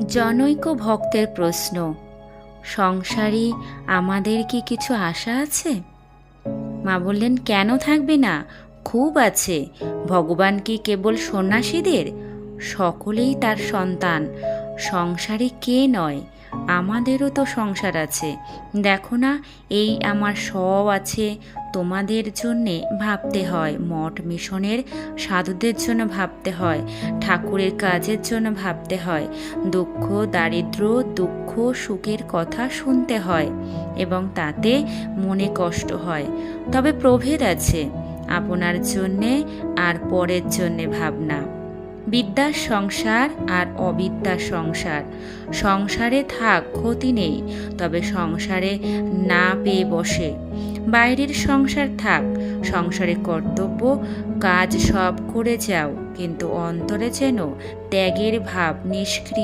জনৈক ভক্তের প্রশ্ন, সংসারে আমাদের কি কিছু আশা আছে? মা বললেন, কেন থাকবে না, খুব আছে। ভগবান কি কেবল সন্ন্যাসীদের? সকলেই তার সন্তান। সংসারে কে নয়? আমাদেরও তো সংসার আছে। দেখো না, এই আমার সব আছে। তোমাদের জন্যে ভাবতে হয়, মঠ মিশনের সাধুদের জন্য ভাবতে হয়, ঠাকুরের কাজের জন্য ভাবতে হয়, দুঃখ দারিদ্র্য দুঃখ সুখের কথা শুনতে হয় এবং তাতে মনে কষ্ট হয়। তবে প্রভেদ আছে, আপনার জন্যে আর পরের জন্যে ভাবনা। বিদ্যার সংসার আর অবিদ্যার সংসার। সংসারে থাক, ক্ষতি নেই, তবে সংসারে না পেয়ে বসে। বাইরের সংসার থাক, সংসারে কর্তব্য কাজ সব করে যাও, কিন্তু অন্তরে যেন ত্যাগের ভাব নিষ্ক্রিয়